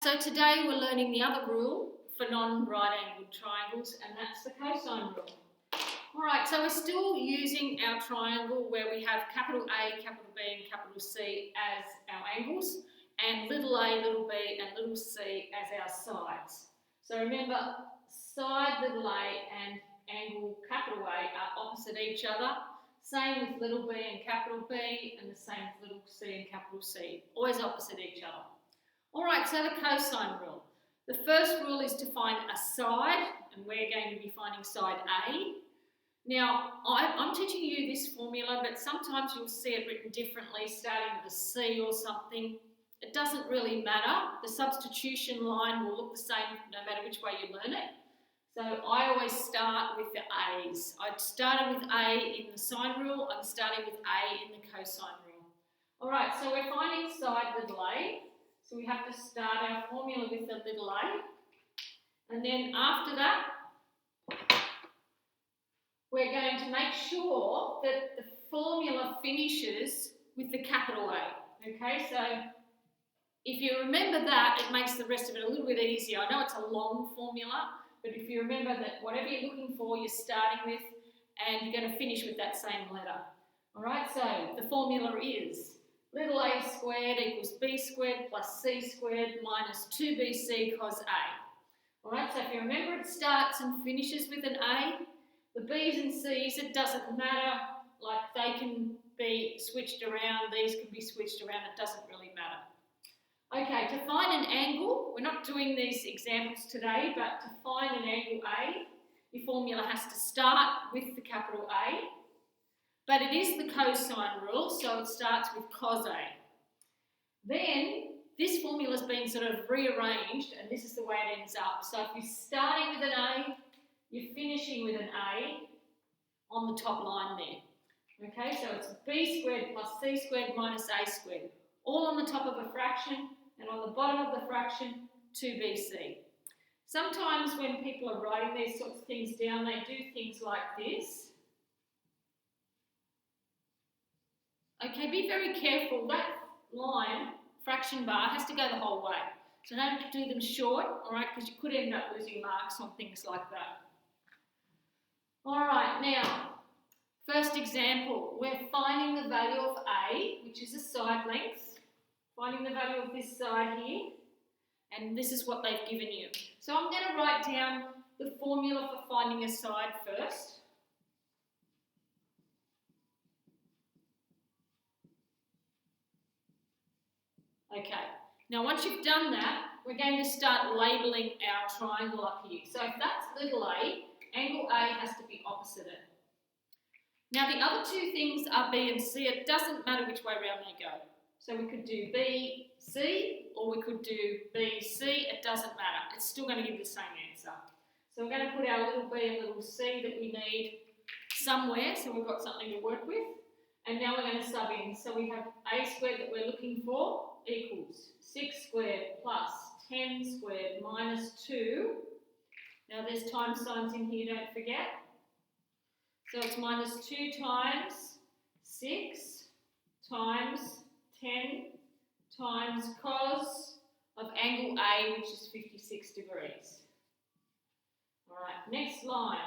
So today we're learning the other rule for non-right angled triangles, and that's the cosine rule. Alright, so we're still using our triangle where we have capital A, capital B and capital C as our angles, and little a, little b and little c as our sides. So remember, side little a and angle capital A are opposite each other. Same with little b and capital B, and the same with little c and capital C. Always opposite each other. Alright, so the cosine rule. The first rule is to find a side, and we're going to be finding side A. Now, I'm teaching you this formula, but sometimes you'll see it written differently, starting with a C or something. It doesn't really matter. The substitution line will look the same no matter which way you learn it. So I always start with the A's. I started with A in the sine rule, I'm starting with A in the cosine rule. Alright, so we're finding side little a. So we have to start our formula with the little a. And then after that, we're going to make sure that the formula finishes with the capital A. Okay, so if you remember that, it makes the rest of it a little bit easier. I know it's a long formula, but if you remember that whatever you're looking for, you're starting with, and you're going to finish with that same letter. Alright, so the formula is little a squared equals b squared plus c squared minus 2bc cos a. Alright, so if you remember, it starts and finishes with an a. The b's and c's, it doesn't matter, like they can be switched around, these can be switched around, it doesn't really matter. Okay, to find an angle, we're not doing these examples today, but to find an angle A, your formula has to start with the capital A, but it is the cosine rule, so it starts with cos A. Then, this formula's been sort of rearranged, and this is the way it ends up. So if you're starting with an A, you're finishing with an A on the top line there. Okay, so it's b squared plus c squared minus a squared, all on the top of a fraction, and on the bottom of the fraction, 2bc. Sometimes when people are writing these sorts of things down, they do things like this. Okay, be very careful. That line, fraction bar, has to go the whole way. So don't do them short, alright, because you could end up losing marks on things like that. Alright, now, first example, we're finding the value of A, which is a side length, finding the value of this side here, and this is what they've given you. So I'm going to write down the formula for finding a side first. Okay, now once you've done that, we're going to start labelling our triangle up here. So if that's little a, angle A has to be opposite it. Now the other two things are B and C. It doesn't matter which way around they go. So we could do BC or we could do BC. It doesn't matter. It's still going to give the same answer. So we're going to put our little b and little c that we need somewhere, so we've got something to work with. And now we're going to sub in. So we have a squared that we're looking for equals 6 squared plus 10 squared minus 2. Now there's times signs in here, don't forget. So it's minus 2 times 6 times 10 times cos of angle A, which is 56 degrees. Alright, next line.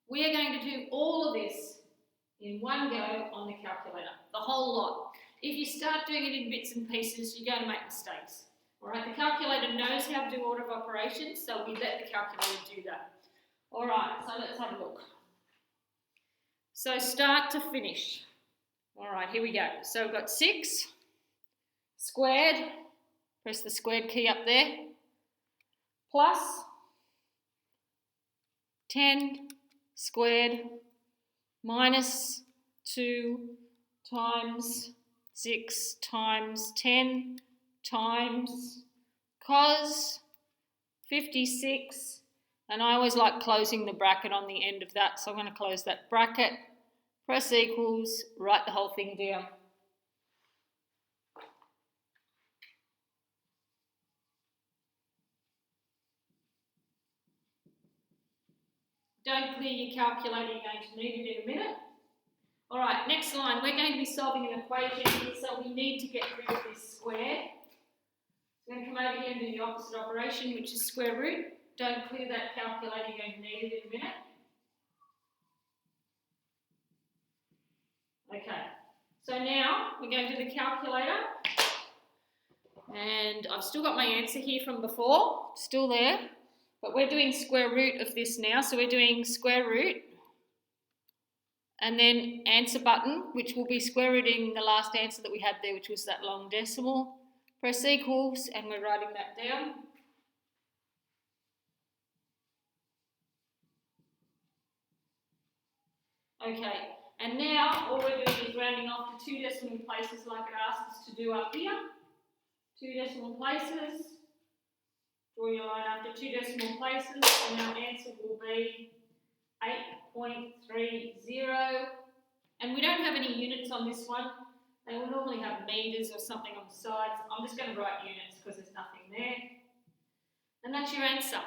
We are going to do all of this in one go on the calculator, the whole lot. If you start doing it in bits and pieces, you're going to make mistakes. Alright, the calculator knows how to do order of operations, so we let the calculator do that. Alright, so let's have a look. So start to finish. Alright, here we go. So we've got 6 squared, press the squared key up there, plus 10 squared minus 2 times 6 times 10 times cos 56, and I always like closing the bracket on the end of that, so I'm going to close that bracket, press equals, write the whole thing down. Don't clear your calculator, you're going to need it in a minute. Alright, next line, we're going to be solving an equation here, so we need to get rid of this square. So I'm going to come over here and do the opposite operation, which is square root. Don't clear that calculator, you're going to need it in a minute. Okay, so now we're going to the calculator, and I've still got my answer here from before, still there, but we're doing square root of this now, so we're doing square root, and then answer button, which will be square rooting the last answer that we had there, which was that long decimal. Press equals, and we're writing that down. Okay, and now all we're doing is rounding off to 2 decimal places like it asked us to do up here. 2 decimal places. Draw your line after 2 decimal places, and our answer will be 8.30. And we don't have any units on this one. They will normally have metres or something on the sides. I'm just going to write units because there's nothing there. And that's your answer.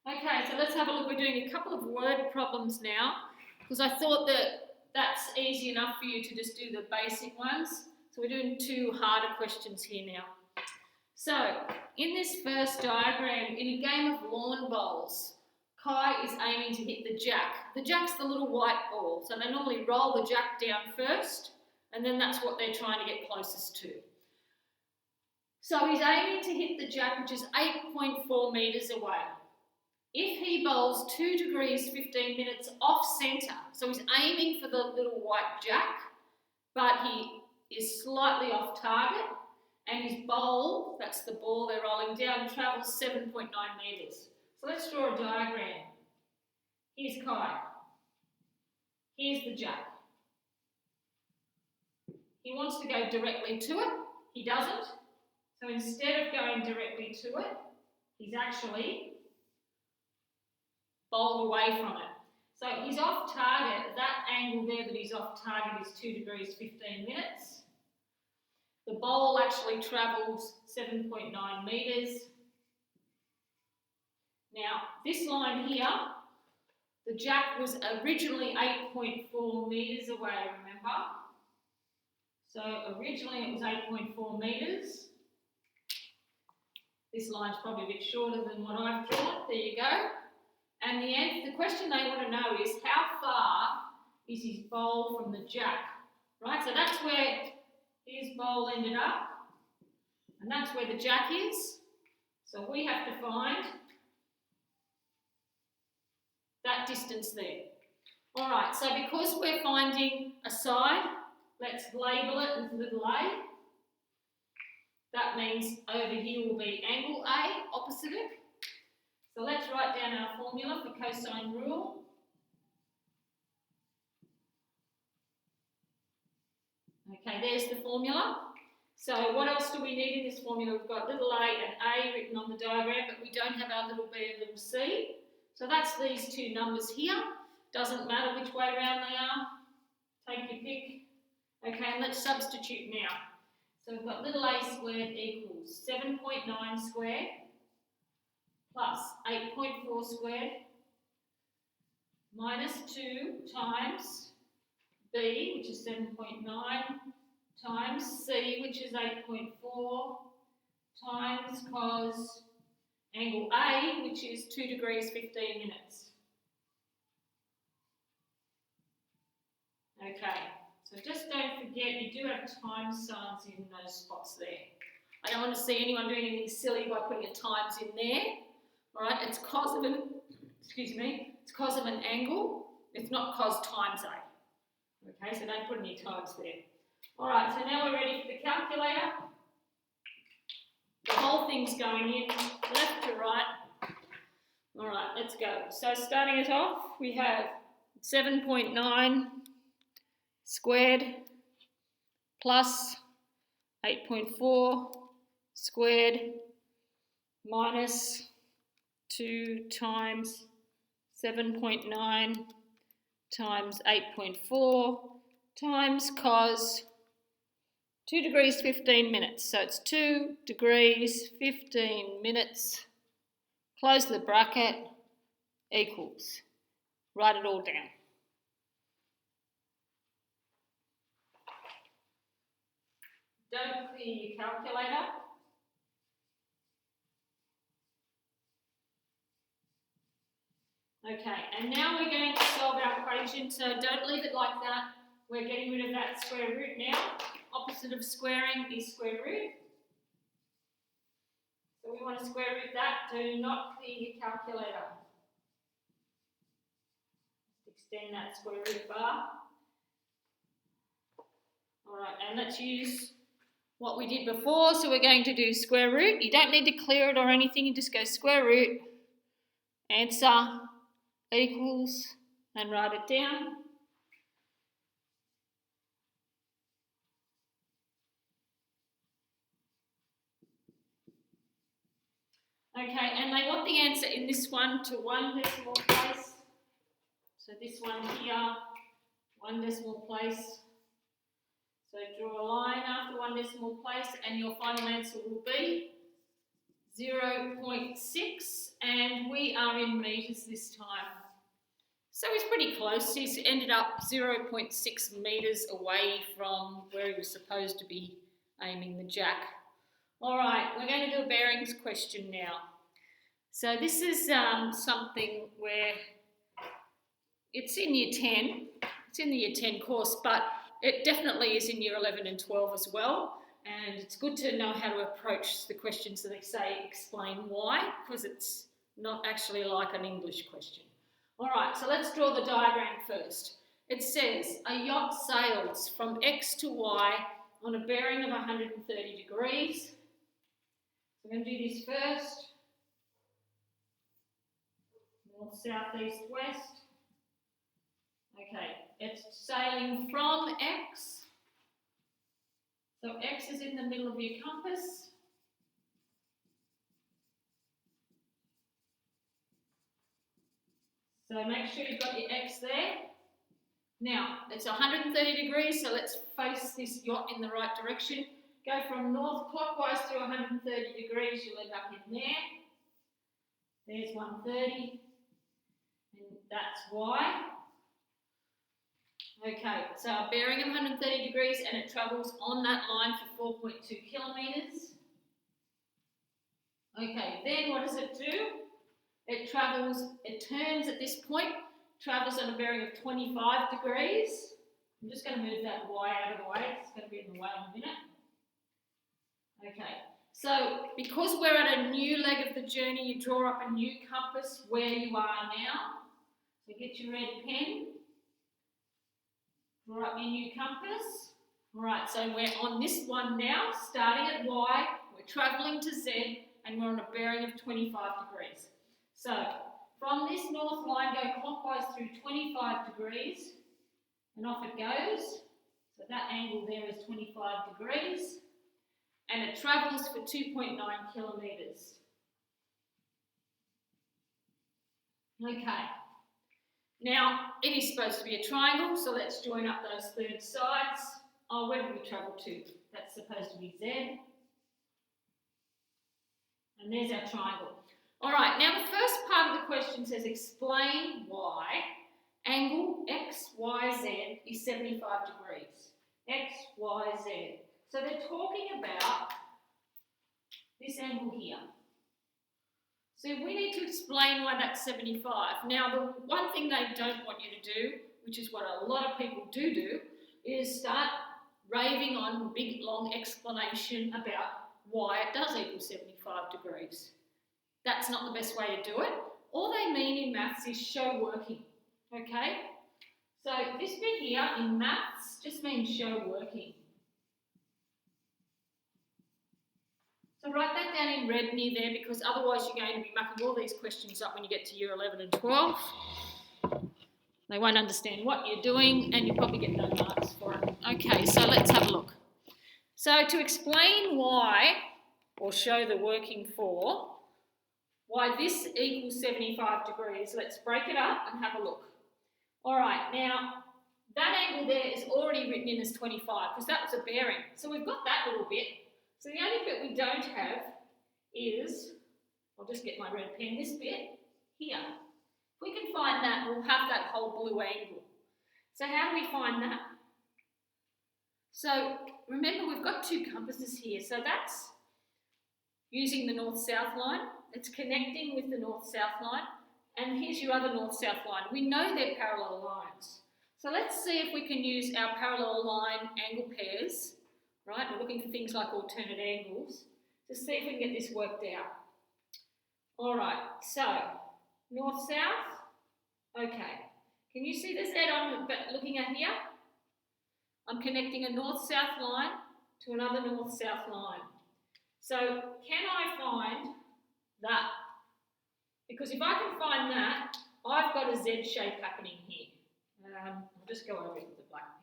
Okay, so let's have a look. We're doing a couple of word problems now, because I thought that that's easy enough for you to just do the basic ones. So we're doing 2 harder questions here now. So, in this first diagram, in a game of lawn bowls, Kai is aiming to hit the jack. The jack's the little white ball, so they normally roll the jack down first, and then that's what they're trying to get closest to. So he's aiming to hit the jack, which is 8.4 metres away. If he bowls 2 degrees 15 minutes off centre, so he's aiming for the little white jack, but he is slightly off target, and his bowl, that's the ball they're rolling down, travels 7.9 metres. So let's draw a diagram. Here's Kai. Here's the jack. He wants to go directly to it. He doesn't. So instead of going directly to it, he's actually bowled away from it. So he's off target. That angle there that he's off target is 2 degrees 15 minutes. The bowl actually travels 7.9 metres. Now, this line here, the jack was originally 8.4 metres away, remember? So originally it was 8.4 metres. This line's probably a bit shorter than what I've drawn. There you go. And the question they want to know is how far is his bowl from the jack, right? So that's where his bowl ended up, and that's where the jack is. So we have to find that distance there. All right, so because we're finding a side, let's label it with little a. That means over here will be angle A, opposite it. So let's write down our formula for cosine rule. Okay, there's the formula. So what else do we need in this formula? We've got little a and a written on the diagram, but we don't have our little b and little c. So that's these 2 numbers here. Doesn't matter which way around they are. Take your pick. Okay, and let's substitute now. So we've got little a squared equals 7.9 squared plus 8.4 squared minus 2 times b, which is 7.9, times c, which is 8.4, times cos angle A, which is 2 degrees 15 minutes. Okay, so just don't forget you do have times signs in those spots there. I don't want to see anyone doing anything silly by putting a times in there. All right, it's cos of an, it's cos of an angle. It's not cos times A. Okay, so don't put any times there. All right, so now we're ready for the calculator. The whole thing's going in left to right. All right, let's go. So starting it off, we have 7.9 squared plus 8.4 squared minus 2 times 7.9 times 8.4 times cos 2 degrees 15 minutes. So it's 2 degrees 15 minutes, close the bracket, equals. Write it all down. Don't clear your calculator. Okay, and now we're going to solve our equation, so don't leave it like that. We're getting rid of that square root now. Opposite of squaring is square root. So we want to square root that. Do not clear your calculator. Extend that square root bar. Alright, and let's use what we did before. So we're going to do square root. You don't need to clear it or anything. You just go square root, answer, equals, and write it down. Okay, and they want the answer in this one to 1 decimal place. So this one here, 1 decimal place. So draw a line after 1 decimal place and your final answer will be 0.6, and we are in metres this time. So he's pretty close. He's ended up 0.6 metres away from where he was supposed to be aiming the jack. All right, we're going to do a bearings question now. So this is something where it's in year 10. It's in the year 10 course, but it definitely is in year 11 and 12 as well. And it's good to know how to approach the questions that they say explain why, because it's not actually like an English question. All right, so let's draw the diagram first. It says a yacht sails from X to Y on a bearing of 130 degrees. So I'm going to do this first. North, south, east, west. Okay, it's sailing from X. So X is in the middle of your compass. So make sure you've got your X there. Now, it's 130 degrees, so let's face this yacht in the right direction. Go from north clockwise to 130 degrees, you'll end up in there. There's 130, and that's Y. Okay, so a bearing of 130 degrees, and it travels on that line for 4.2 kilometres. Okay, then what does it do? It turns at this point, travels on a bearing of 25 degrees. I'm just going to move that Y out of the way, it's going to be in the way in a minute. Okay, so because we're at a new leg of the journey, you draw up a new compass where you are now. So get your red pen, draw up your new compass. Alright, so we're on this one now, starting at Y, we're travelling to Z, and we're on a bearing of 25 degrees. So, from this north line, go clockwise through 25 degrees, and off it goes. So that angle there is 25 degrees, and it travels for 2.9 kilometres. Okay, now it is supposed to be a triangle, so let's join up those third sides. Oh, where did we travel to? That's supposed to be Z. And there's our triangle. All right, now the first part of the question says explain why angle XYZ is 75 degrees. XYZ. So they're talking about this angle here. So we need to explain why that's 75. Now the one thing they don't want you to do, which is what a lot of people do, is start raving on a big long explanation about why it does equal 75 degrees. That's not the best way to do it. All they mean in maths is show working, okay? So this bit here in maths just means show working. So write that down in red near there, because otherwise you're going to be mucking all these questions up when you get to year 11 and 12. They won't understand what you're doing and you probably get no marks for it. Okay, so let's have a look. So to explain why, or show the working for, why this equals 75 degrees, let's break it up and have a look. All right, now that angle there is already written in as 25 because that was a bearing. So we've got that little bit. So the only bit we don't have is, I'll just get my red pen, this bit here. If we can find that, we'll have that whole blue angle. So how do we find that? So remember, we've got two compasses here. So that's using the north-south line. It's connecting with the north-south line. and here's your other north-south line. We know they're parallel lines. So let's see if we can use our parallel line angle pairs, right? We're looking for things like alternate angles, to see if we can get this worked out. All right, so north-south, okay. Can you see the Z I'm looking at here? I'm connecting a north-south line to another north-south line. So can I find that? Because if I can find that, I've got a Z shape happening here. I'll just go over it with the black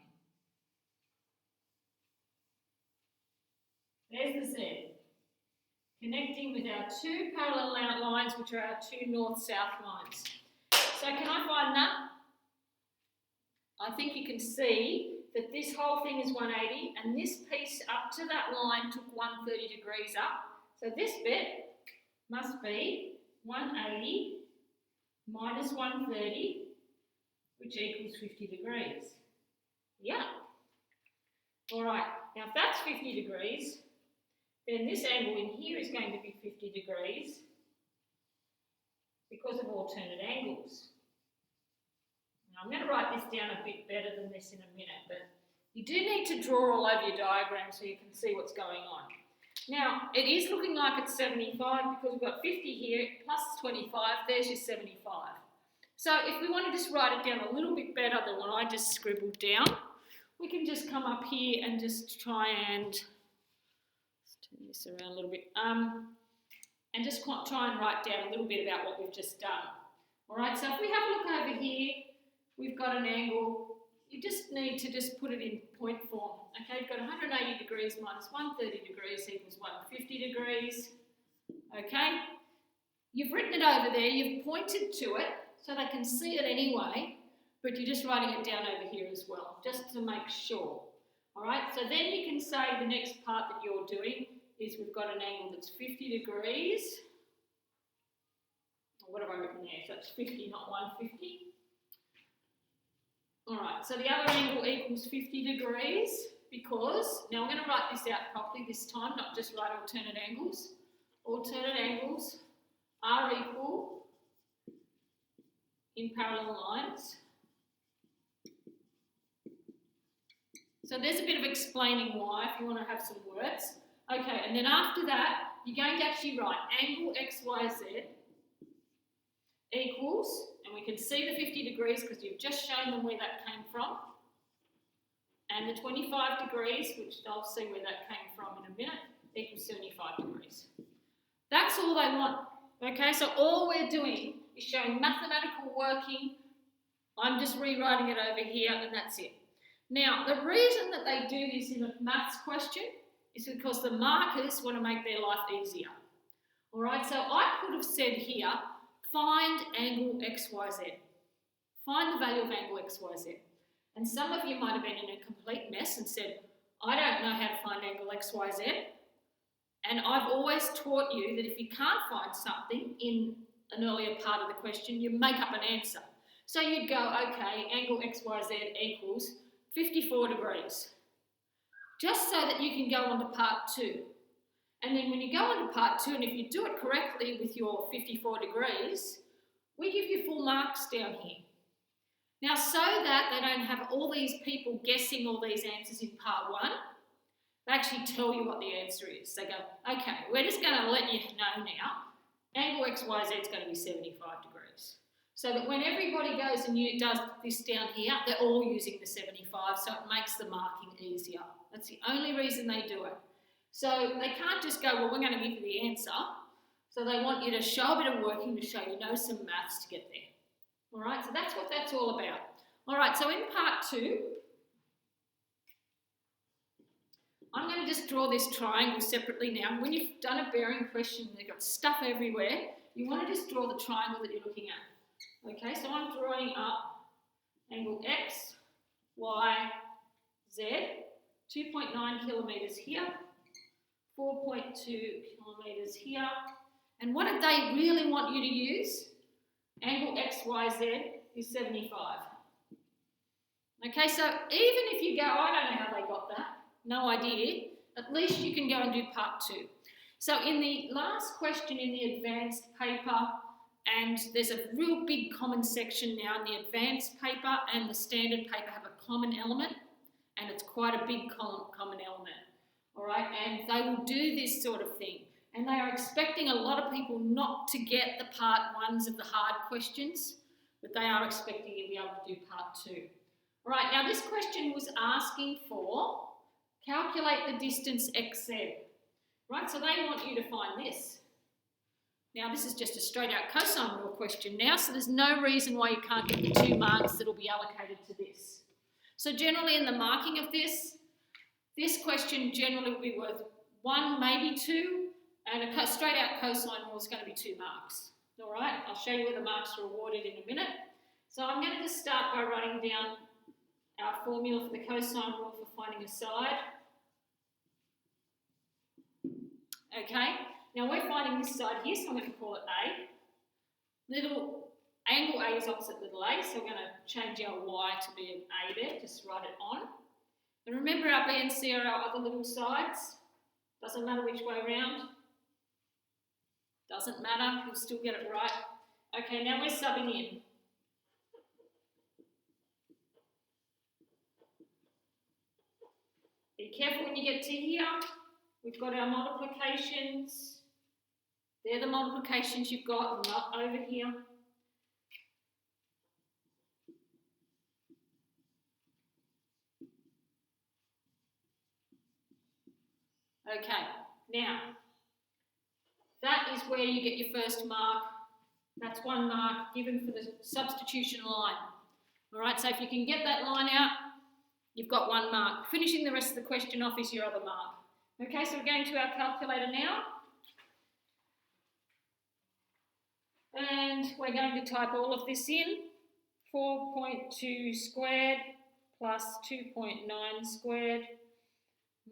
pen. There's the Z. Connecting with our two parallel lines, which are our two north-south lines. So can I find that? I think you can see that this whole thing is 180, and this piece up to that line took 130 degrees up. So this bit must be 180 minus 130, which equals 50 degrees. Yeah. All right, now if that's 50 degrees, then this angle in here is going to be 50 degrees because of alternate angles. Now I'm going to write this down a bit better than this in a minute, but you do need to draw all over your diagram so you can see what's going on. Now, it is looking like it's 75 because we've got 50 here plus 25, there's your 75. So if we want to just write it down a little bit better than what I just scribbled down, we can just come up here and just try and, let's turn this around a little bit, and just try and write down a little bit about what we've just done. All right, so if we have a look over here, we've got an angle. You just need to just put it in point form. Okay, you've got 180 degrees minus 130 degrees equals 150 degrees. Okay, you've written it over there, you've pointed to it so they can see it anyway, but you're just writing it down over here as well, just to make sure. All right, so then you can say the next part that you're doing is we've got an angle that's 50 degrees. What have I written there? So it's 50, not 150. All right, so the other angle equals 50 degrees because, now I'm going to write this out properly this time, not just write alternate angles. Alternate angles are equal in parallel lines. So there's a bit of explaining why if you want to have some words. Okay, and then after that, you're going to actually write angle XYZ equals, and we can see the 50 degrees because you've just shown them where that came from, and the 25 degrees, which they'll see where that came from in a minute, equals 75 degrees. That's all they want. Okay, so all we're doing is showing mathematical working. I'm just rewriting it over here, and that's it. Now, the reason that they do this in a maths question is because the markers want to make their life easier. All right, so I could have said here, find angle XYZ. Find the value of angle XYZ. And some of you might have been in a complete mess and said, I don't know how to find angle XYZ. And I've always taught you that if you can't find something in an earlier part of the question, you make up an answer. So you'd go, okay, angle XYZ equals 54 degrees. Just so that you can go on to part 2. And then when you go on to part 2, and if you do it correctly with your 54 degrees, we give you full marks down here. Now, so that they don't have all these people guessing all these answers in part 1, they actually tell you what the answer is. They go, okay, we're just going to let you know now, angle XYZ is going to be 75 degrees. So that when everybody goes and does this down here, they're all using the 75, so it makes the marking easier. That's the only reason they do it. So they can't just go, well, we're going to give you the answer. So they want you to show a bit of working to show you know some maths to get there. All right, so that's what that's all about. All right, so in part 2, I'm going to just draw this triangle separately now. When you've done a bearing question and they've got stuff everywhere, you want to just draw the triangle that you're looking at. Okay, so I'm drawing up angle X, Y, Z, 2.9 kilometres here, 4.2 kilometres here. And what did they really want you to use? Angle XYZ is 75. Okay, so even if you go, I don't know how they got that, no idea, at least you can go and do part 2. So in the last question in the advanced paper And there's a real big common section now in the advanced paper and the standard paper have a common element, and it's quite a big common element, all right? And they will do this sort of thing. And they are expecting a lot of people not to get the part ones of the hard questions, but they are expecting you to be able to do part two. All right, now this question was asking for calculate the distance xz, right? So they want you to find this. Now this is just a straight out cosine rule question now, so there's no reason why you can't get the 2 marks that will be allocated to this. So generally in the marking of this question generally will be worth 1, maybe 2, and a straight out cosine rule is going to be 2 marks. All right, I'll show you where the marks are awarded in a minute. So I'm going to just start by writing down our formula for the cosine rule for finding a side. Okay, now we're finding this side here, so I'm going to call it A. Angle A is opposite little a, so we're going to change our y to be an A there, just write it on. And remember our B and C are our other little sides. Doesn't matter which way around. Doesn't matter, you'll still get it right. Okay, now we're subbing in. Be careful when you get to here. We've got our multiplications. They're the multiplications you've got, not over here. Okay, now, that is where you get your first mark. That's 1 mark given for the substitution line. All right, so if you can get that line out, you've got 1 mark. Finishing the rest of the question off is your other mark. Okay, so we're going to our calculator now. And we're going to type all of this in. 4.2 squared plus 2.9 squared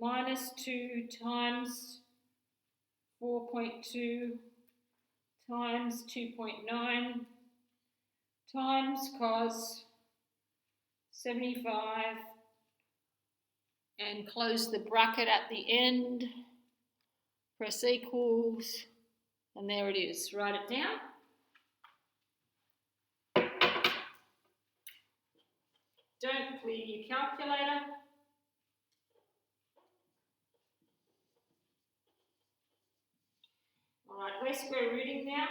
minus 2 times 4.2 times 2.9 times cos 75 and close the bracket at the end, press equals, and there it is. Write it down. Don't clear your calculator. All right, we're square rooting now.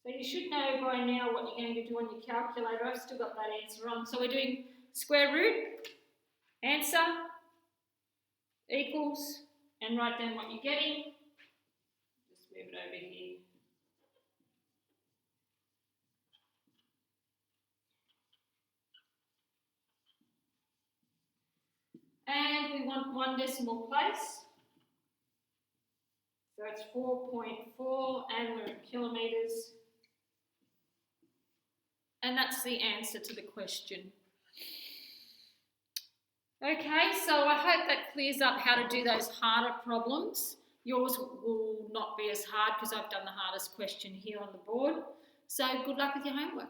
So you should know by now what you're going to do on your calculator. I've still got that answer on. So we're doing square root, answer, equals, and write down what you're getting. Just move it over here. And we want 1 decimal place. So it's 4.4 and we're in kilometres. And that's the answer to the question. Okay, so I hope that clears up how to do those harder problems. Yours will not be as hard because I've done the hardest question here on the board. So good luck with your homework.